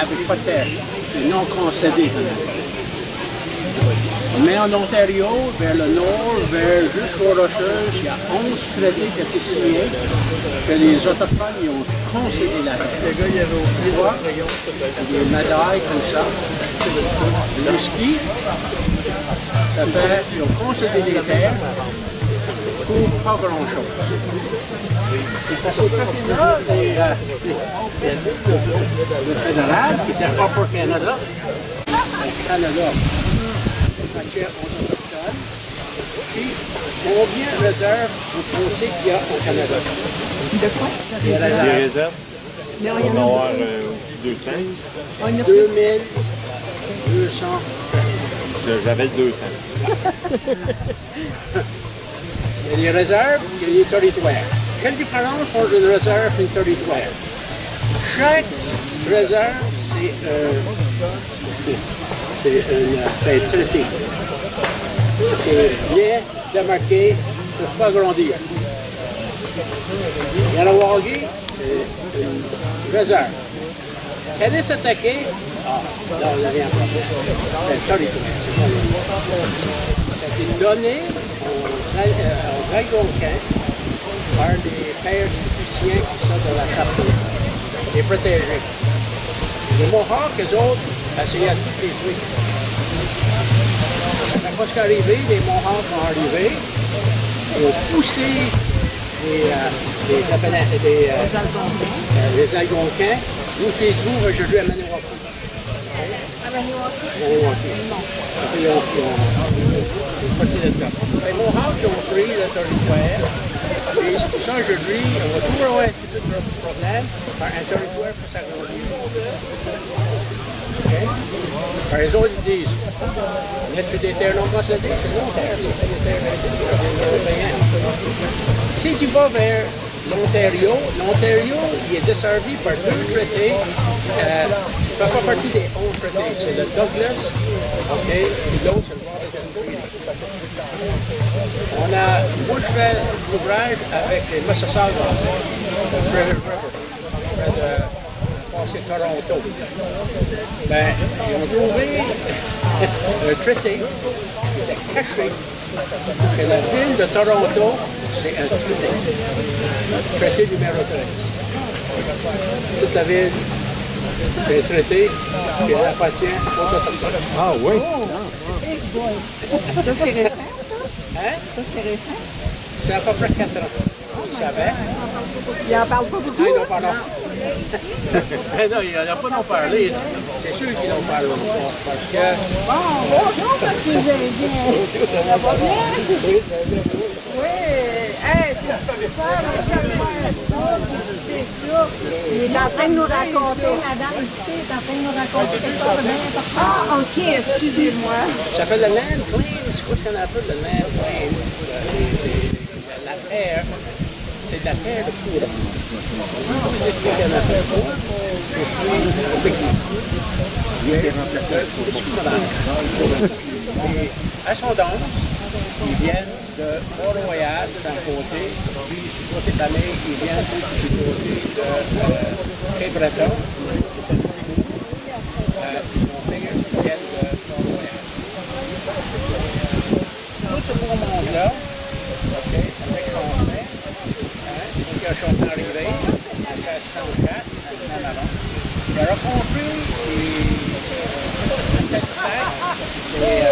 avec pas de terre. C'est non concédé. Mais en Ontario, vers le nord, jusqu'aux Rocheuses, il y a 11 traités qui ont été signés que les Autochtones y ont concédé la terre. Tu vois, des médailles comme ça. Le ski, ça fait qu'ils ont concédé des terres pour pas grand-chose. C'est à ces traités-là, le fédéral, qui était Upper Canada, matière aux Autochtones, puis combien de réserves vous pensez qu'il y a au Canada? De quoi? Des réserves? Non, On va en avoir au-dessus de 200. On a 2200. J'avais le 200. Il y a des réserves, il y a des territoires. Quelle différence entre une réserve et une territoire? Chaque réserve, c'est un traité. C'est bien démarqué pour ne pas grandir. Yanawagi, c'est une réserve. Quand elle s'attaquer, là, il n'y a rien à problème. C'est un territoire, c'est pas le. Ça a été donné aux Algonquins par des pères suppliciens qui sont dans la charte. Les protégés. Les Mohawks, eux autres, essayaient de toutes les tuer. Ça n'a pas ce qu'arrivé, les Mohawks sont arrivés, ils ont poussé les Algonquins, où ils les trouvent aujourd'hui à Maniwaki. à Maniwaki? Maniwaki. Ils ont parti de là. Les Mohawks ont pris le territoire, et c'est pour ça aujourd'hui, on va toujours avoir un petit peu de problème par un territoire pour s'agrandir. Okay? Par les autres, ils disent, y a-t-il des terres non concédées? C'est non terres, c'est pas des terres européennes. Si tu vas vers l'Ontario, il est desservi par deux traités qui ne font pas partie des 11 traités. C'est le Douglas, okay, et l'autre, c'est le Robertson Treaty. Moi, je fais l'ouvrage avec les Mississaugas, le Treasure River, près de Toronto. Ben, ils ont trouvé un traité qui était caché que la ville de Toronto, c'est un traité. Le traité numéro 13. Toute la ville, c'est un traité qui appartient aux Autochtones. Ah oui? Ça, c'est récent, ça? Hein? Ça, c'est récent? C'est à peu près 4 ans. Vous le savez? Il n'en parle pas beaucoup? Non, ils n'ont pas non. Non, il n'en a pas non parlé. C'est sûr qu'ils n'ont parlé. Parce que... Bonjour, monsieur Zindien. Ça va bien? Oui. Hey, c'est super. Il est en train de nous raconter, madame, écoutez, il est en train de nous raconter quelque chose de bien important. Ah, OK, excusez-moi. Ça fait le land claim. C'est quoi ce qu'on appelle le land claim? La terre. C'est de la terre de courant. Je vous explique un affaire pour moi. Je suis ascendances, ils viennent de Port-Royal, d'un côté, puis du côté de la mer, ils viennent du côté de Cape-Breton. Mon père vient de Port-Royal. Tout ce beau monde-là, OK, avec son frère, qui a chanté arrivé en 1604, même avant. Il a rencontré des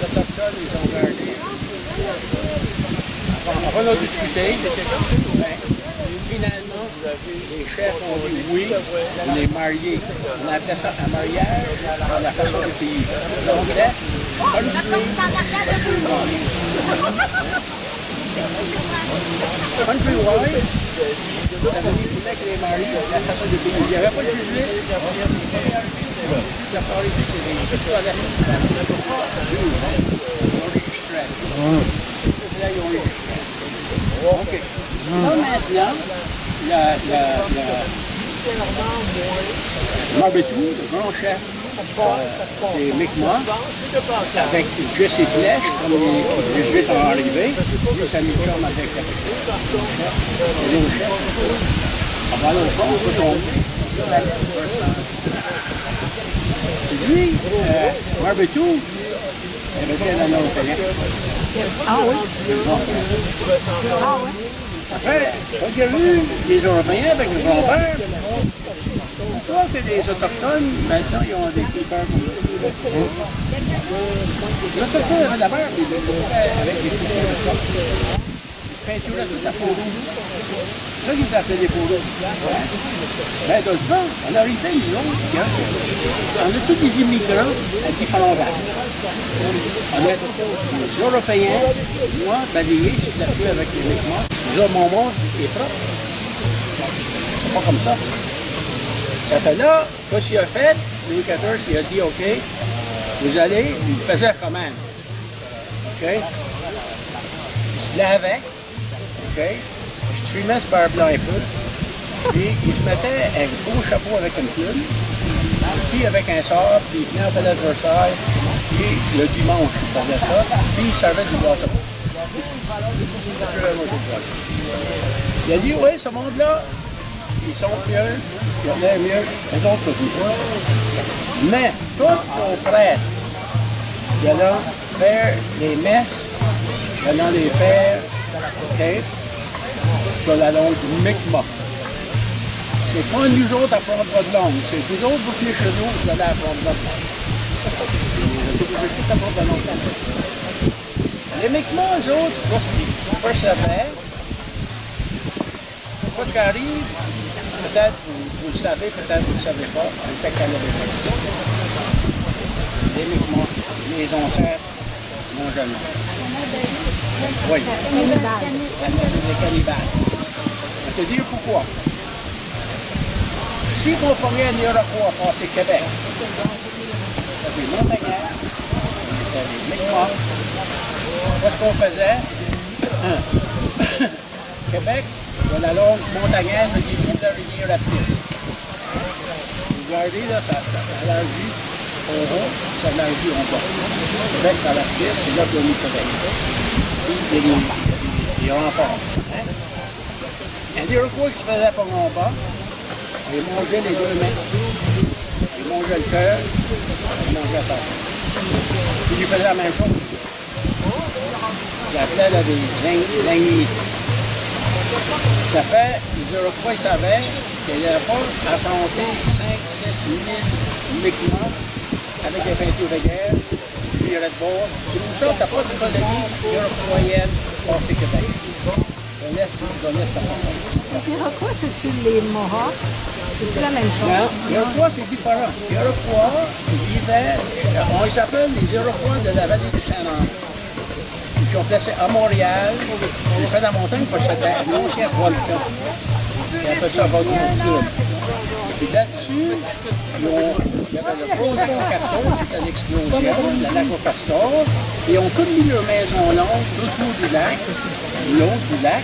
Autochtones, ils ont gardé. Avant de discuter, finalement, les chefs ont dit oui, on est mariés. On a appelé ça un mariage à la façon du pays. L'anglais, country wise, ça veut dire qu'il fallait que les mariés à la façon du pays. Il n'y avait pas de jésuite. La parole ici, c'est des toilettes. Ils ont enregistré. Là, ils ont enregistré. OK. Là, maintenant, Marbetou, le grand chef, des Mi'kmaq avec juste et flèches, comme les Jésuites ont arrivé. Lui, ça nous chum avec la et nos chefs. Ah ben, au fond, on peut tomber. Lui, Marbetou, il avait bien la Européen. Ah oui? Ça fait, regardez, les Européens avec le grand-père, toi, c'est des Autochtones, maintenant, ils ont des petits peurs comme ça. Les Autochtones avaient de la peur, ils étaient avec des petits peurs. Ils se peinturaient toute la peau rouge. C'est ça qu'ils appelaient des peaux rouges. Ben, dans le fond, on arrivait, nous autres, on a tous des immigrants à différents âges. On est les Européens, moi, balayés, je suis là-dessus avec les Mi'kmaq. Là, mon monde est propre. C'est pas comme ça. Ça fait là, qu'est-ce qu'il a fait? Louis XIV, il a dit, OK, vous allez, il faisait la commande. OK? Il se lavait. OK? Il se trimait ce beurre blanc un peu. Puis, il se mettait un gros chapeau avec une plume. Puis, avec un sort, puis il venait au palais de Versailles. Puis, le dimanche, il faisait ça. Puis, il servait du gâteau. Il a dit, oui, ce monde-là, ils sont mieux, ils ont l'air mieux, les autres que vous. Mais tous nos prêtres, ils allaient faire les messes, ils allaient les faire, OK, dans la langue Mi'kmaq. C'est pas nous autres à apprendre votre langue, c'est vous autres, vous venez chez nous, vous allez apprendre notre langue. Vous allez tout apprendre la langue. Les Mi'kmaq, eux autres, qu'est-ce qu'ils faisaient? Qu'est-ce qui arrive? Peut-être vous le savez, peut-être vous ne le savez pas, le fait qu'elle avait fait. Les Mi'kmaq, les ancêtres, non jamais. Oui. Les cannibales. Je vais te dire pourquoi. Si on prenait un Iroquois à passer Québec, c'était des montagnards, c'était des Mi'kmaq. Qu'est-ce qu'on faisait? Québec, dans la langue montagnarde, il y a de la rivière à pisse. Vous regardez, là, ça élargit en haut, ça élargit en bas. Québec, ça la pisse, c'est là qu'on est Québec. Puis, il y a des remparts. Hein? Un Iroquois qui se faisait pas en bas, il mangeait les deux mains. Il mangeait le cœur, il mangeait la tête. Il lui faisait la même chose. Il appelait là des lignes. Ça fait, les Iroquois savaient qu'il n'allait pas affronter 5-6 000 Mi'kmaq avec des peintures de guerre, puis il y aurait de bord. C'est pour ça que tu n'as pas de colonie iroquoienne passée Québec. De l'Est à façon. Les Iroquois, c'est-tu les Mohawks? C'est-tu la même chose? Non, les Iroquois, c'est différent. Les Iroquois vivaient, on les appelle les Iroquois de la vallée du Saint-Laurent. Ils sont placés à Montréal, ils ont fait la montagne parce que c'était un ancien volcan. Ils appellent ça volcan. Et là-dessus, il y avait le gros lac Castor, c'était l'explosion, le lac au Castor. Et ils ont tous mis leur maison longue tout autour du lac, l'autre du lac,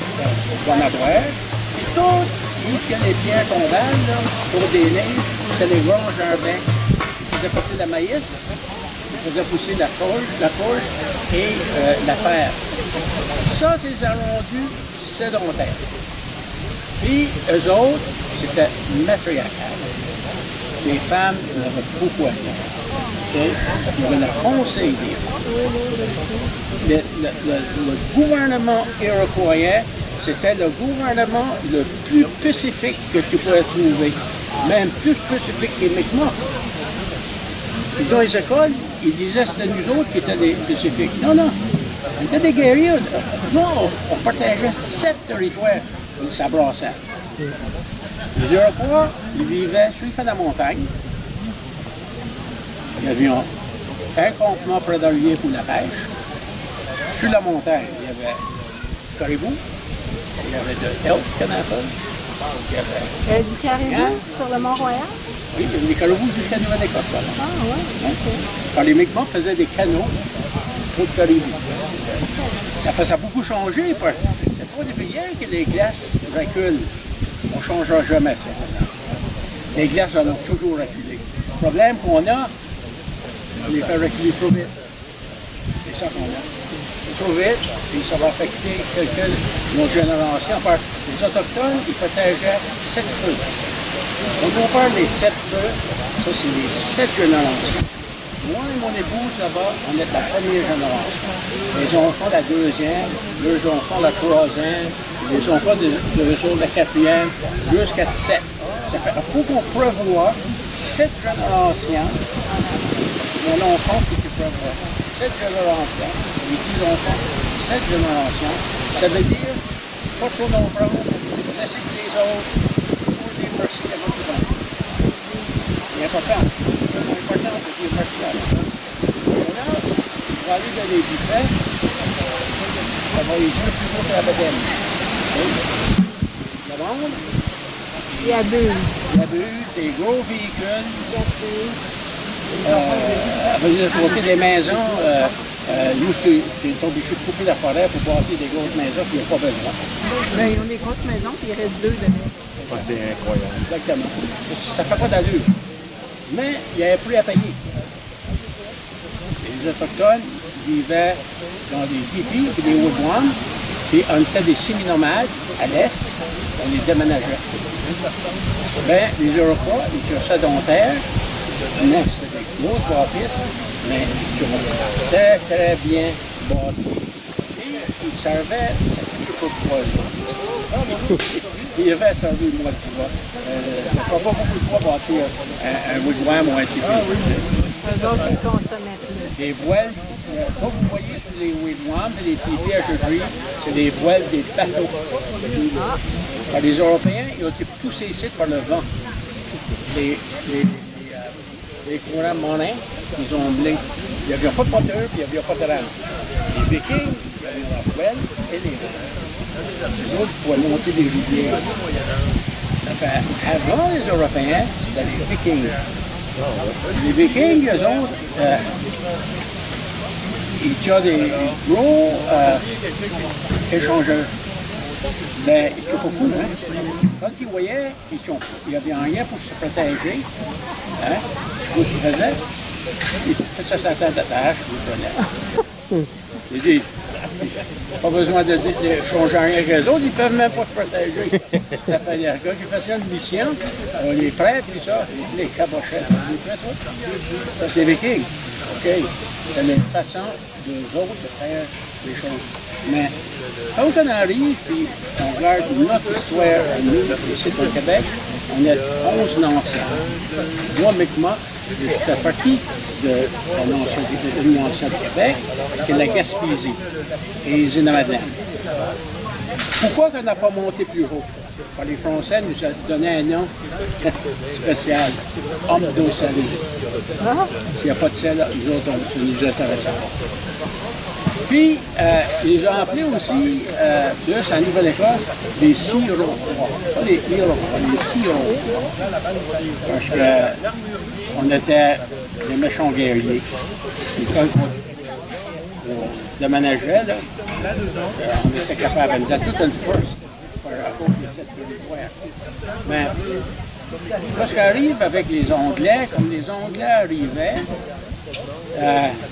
qu'on a boire. Et tout, où il y a les pierres tombales, là, pour des neiges, c'est les grands jardins. Ils faisaient pousser la maïs, ils faisaient pousser la courge et la terre. Ça, c'est les arrondis sédentaires. Puis, eux autres, c'était matriarcal. Les femmes avaient beaucoup à faire. Okay? Il y avait le conseil des femmes. Le gouvernement iroquois, c'était le gouvernement le plus pacifique que tu pourrais trouver. Même plus pacifique que les Mi'kmaq. Puis dans les écoles, ils disaient que c'était nous autres qui étaient des pacifiques. Non, non. On était des guerriers. Nous autres, on partageait 7 territoires. Ils s'abrassaient. Les Iroquois, ils vivaient sur le fond de la montagne. Il y avait un campement prédalier pour la pêche. Sur la montagne, il y avait caribou, il y avait de elk, qu'on appelle. Il y avait Du caribou sur le Mont-Royal? oui, il y avait des caribous jusqu'à Nouvelle-Écosse. Ah oui, OK. Alors, les Mi'kmaq faisaient des canaux pour le caribou. Ça a beaucoup changé. C'est pas depuis hier que les glaces reculent. On ne changera jamais ça. Les glaces ont toujours reculé. problème qu'on a, on les fait reculer trop vite. C'est ça qu'on a. Trop vite, et ça va affecter nos générations. Les Autochtones, ils protégeaient 7 feux. Quand on parle des 7 feux, ça c'est les 7 générations. Moi et mon épouse là-bas, on est de la première génération. Les enfants de la deuxième, les enfants de la troisième, les enfants de la quatrième, jusqu'à 7. Ça fait, il faut qu'on prévoit 7 générations. Mon enfant qui prévoit 7 générations, les petits-enfants, 7 générations. Ça veut dire, pas trop nombreux, laisser que les autres, pour dire merci à votre temps. C'est important. C'est important de dire merci à l'autre. Maintenant, on va aller dans les buffets, ça va ici plutôt que la bedaine. La bande, Il abuse. il y a eu des gros véhicules. Avec le côté des maisons, nous, c'est obligé de couper la forêt pour bâtir des grosses maisons qui n'ont pas besoin. Ben, ils ont des grosses maisons, puis il reste 2 dedans. Ouais, c'est incroyable. Exactement. Ça ne fait pas d'allure. Mais il y a un prix à payer. Les Autochtones vivaient dans des tipis et des wigwams, puis on était des semi-nomades à l'est, on les déménageait. Ben, les Iroquois, ils étaient sédentaires, non, c'était des grosses bâtisses, mais ils étaient très, très bien bâtis. Et ils servaient, je ne sais pas pourquoi, il avait servi le mois de pouvoir. Ça ne prend pas beaucoup de poids bâtir un wigwam ou un tipi. Eux autres, ils consommaient plus. Des voiles, comme vous voyez sur les wigwams et les tipis à Chevry, c'est des voiles des bateaux. Alors, les Européens, ils ont été poussés ici par le vent. Les courants marins, ils ont emmené. Il n'y avait pas de moteur, puis il n'y avait pas de rame. Les Vikings, il y avait la voile et les rames. Les autres pouvaient monter des rivières. Ça fait, avant les Européens, c'était les Vikings. Les Vikings, eux autres, ils étaient des gros échangeurs. Ben, ils ne sont pas fous, hein? Quand ils voyaient, il n'y avait rien pour se protéger. Hein? Ce qu'ils faisaient, ils faisaient sa tête d'attache, ils le prenaient. Ils disent, pas besoin de changer rien avec les autres, ils ne peuvent même pas se protéger. Ça fait des gars qui faisaient une mission, les prêtres, puis ça, les cabochettes. Ça, c'est les Vikings. OK? C'est une façon d'eux autres de faire les choses. Mais quand on arrive, puis on regarde notre histoire à nous, ici au Québec, on est 11 nations. Moi, Mi'kmaq, je fais partie de la nation du Québec, qui est la Gaspésie et les Îles-de-la-Madeleine. Pourquoi on n'a pas monté plus haut? Les Français nous ont donné un nom spécial, homme d'eau salée. S'il n'y a pas de sel, nous autres, ça nous intéresse. Puis, ils ont appelé aussi, plus en Nouvelle-Écosse, les Siroquois. Pas les Iroquois, les Siroquois. Parce qu'on était des méchants guerriers. Et quand on déménageait, là, on était capable de faire toute une force à cause de cette territoire. Mais, lorsqu'arrive avec les Anglais, comme les Anglais arrivaient,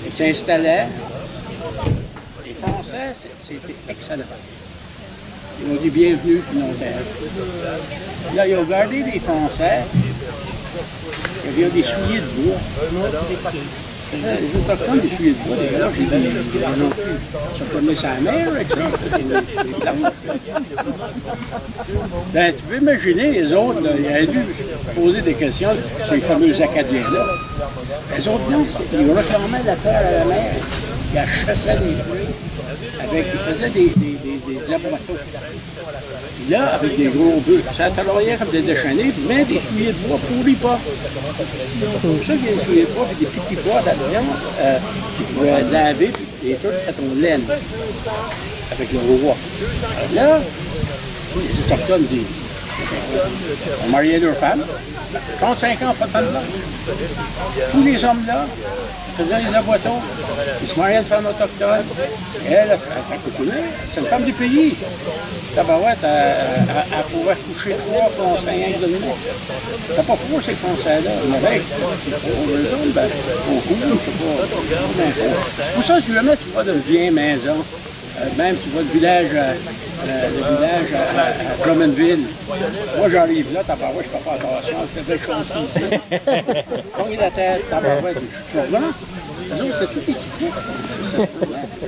ils s'installaient. Les Français, c'était excellent. Ils ont dit bienvenue sur nos terres. Là, ils ont gardé les Français. Il y avait des souliers de bois. Les Autochtones, des souliers de bois, des gars, j'ai dit, ça connaît sa mère avec ça. Des planches. Ben, tu peux imaginer, les autres, là, ils avaient dû poser des questions sur les fameux Acadiens-là. Les autres, non, ils réclamaient la terre à la mer. Ils chassaient des fruits. Ils faisaient des abattoirs. Là, avec des gros bœufs, ça travaillait comme des déchaînés, mais des souliers de bois pourris pas. C'est pour ça qu'il y a des souliers de bois et des petits bois d'alliance qui pouvaient laver et tout fait en laine avec le roi. Alors là, les Autochtones disent On mariait deux femmes. 35 ans, pas de femme blanche. Tous les hommes là, ils faisaient les aboitons. Ils se mariaient de femmes autochtones. Et elle continué. C'est une femme du pays. Tabarouette, elle pouvait coucher 3 Français rien que de nuit. C'était pas fou, ces Français-là. Mais avec, les hommes, ben, on coule, je sais pas. C'est pour ça que jamais tu vois de vieilles maisons. Même tu vois le village à Drummondville. Moi, j'arrive là, tabarouette, je fais pas attention, je fais belle chose ici. Cogner la tête, tabarouette, je suis sur blanc. Les autres, c'était tout des petits poux.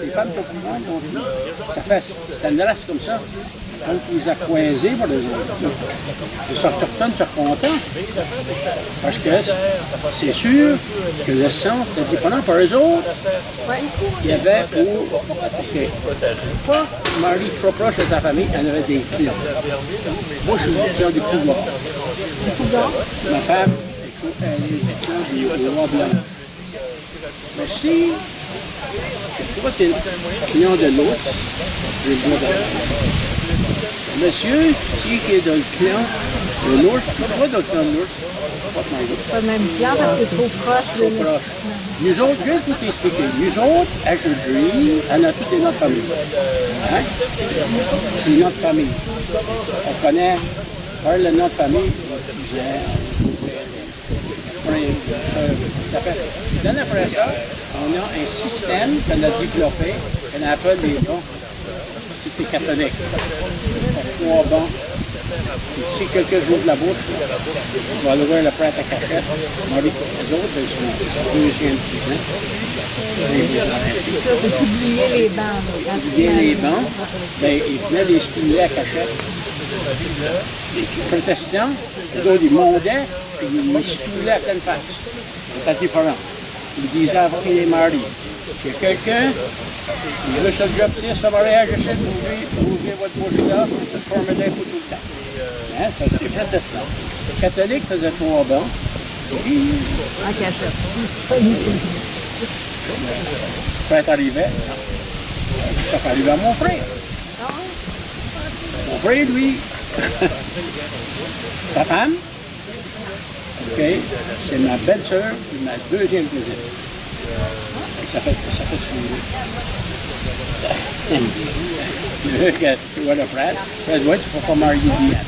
Les femmes tout courantes non plus. Ça fait, c'était une race comme ça. Donc, ils les a coinsés pour les autres. Les Autochtones sont contents. Parce que c'est sûr que le sang était différent. Pour eux autres, il y avait pas Marie trop proche de sa famille, elle avait des clients. Moi, je suis client du pouvoir. Ma femme, elle est du roi blanc. Mais si toi, tu es client de l'autre, je le vois dans monsieur, si qui est dans le client de l'ours, pourquoi dans le client de l'ours? Pas le même client parce que c'est trop proche. Trop proche. Nous autres, je vais tout expliquer. Nous autres, à Judy, on a tous des noms de famille. Hein? C'est une nom de famille. On connaît par le nom de famille, Then après ça, on a un système qu'on a développé, qu'on appelle les bons. C'était catholique. Il y a 3 bons. Et si quelqu'un joue de la bouche, on va aller voir le prêtre à cachette. Les autres, ils sont deuxième cousin. C'est publier les bancs. Publier les bancs, bien, ils venaient les stimuler à cachette. Les protestants, eux autres, ils montaient, puis ils stimulaient à pleine face. C'était différent. Ils disaient après les maris, s'il y a quelqu'un qui veut se job-ci, ça va réagir, vous ouvrez votre bouche là, ça se forme d'un coup tout le temps. Hein, ça, c'est protestant. Les catholiques faisaient 3 bancs, puis En cachette. le prêtre arrivait, ça fait arriver à mon frère. Mon frère, lui, sa femme, OK, c'est ma belle-sœur et ma deuxième cousine. Ça fait sourire. Tu vois le frère, tu ne peux pas marier Diane.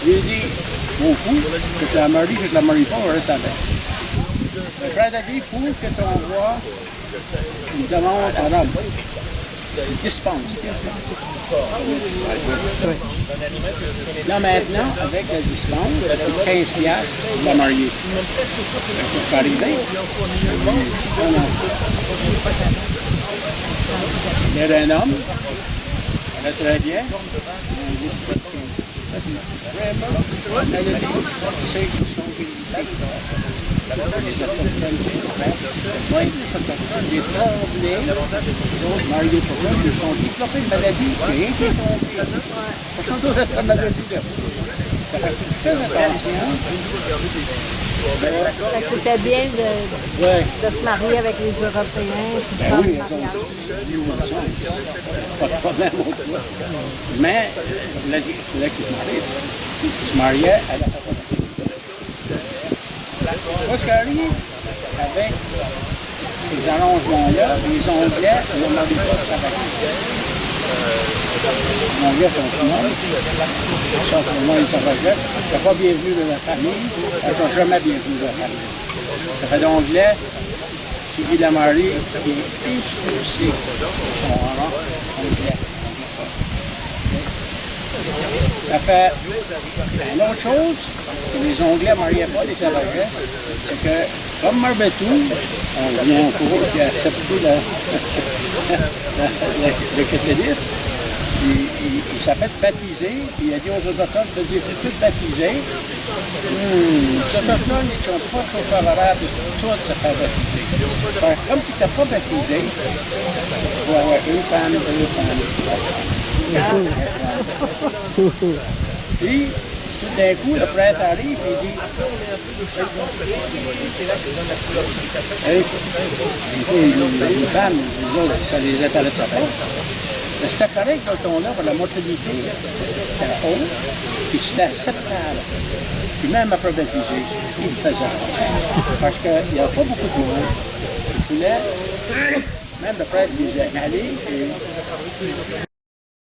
Je lui ai dit, mon fou, que je la marie, que je la marie pas, on reste avec. Le frère a dit, il faut que tu envoies une demande en homme. Une dispense. Là, maintenant, avec la dispense, ça coûte 15$ de la marier. Ça peut arriver. Il y a un homme, elle est très bien, on dispute 15$. Ça, c'est vraiment, elle a des conseils qui sont les Autochtones du Sud-Ouest. Oui, les Autochtones, les Tremblay, les autres mariés de Chocolat, ils sont développés une maladie qui est rien qui est tombée. Parce qu'on doit être sa maladie là. Ça fait que tu fais attention. C'était bien de se marier avec les Européens. Ben oui, pas de problème au toi. Mais, là qui se mariait à la façon. Moi, ce qui arrive avec ces arrangements-là, les Anglais ne demandent pas de savoir. Les Anglais sont chinois, ils sont pour moi, ils sont rejettés. Ils ne sont pas bienvenus de la famille, ils ne sont jamais bienvenus de la famille. Ça fait d'Anglais, suivi de la Marie, qui est expulsé de son rang anglais. Ça fait une autre chose que les Anglais ne mariaient pas les Savageais, c'est que, comme Marbetou, on vient en cours qui a accepté le catholicisme, il s'est fait baptiser, puis il a dit aux Autochtones, vous êtes tous baptisés. Les Autochtones, ils ne sont pas trop favorables de tout se faire baptiser. Comme tu n'étais pas baptisé, tu dois avoir une femme, deux femmes. Puis, tout d'un coup, le prêtre arrive et il dit hey, les femmes, les autres, ça les intéressait pas. Mais c'était correct dans le temps-là, pour la mortalité était haute, puis c'était acceptable. Puis même après baptiser, il le faisait. Parce qu'il n'y avait pas beaucoup de monde. Il voulait, même le prêtre disait, allez, et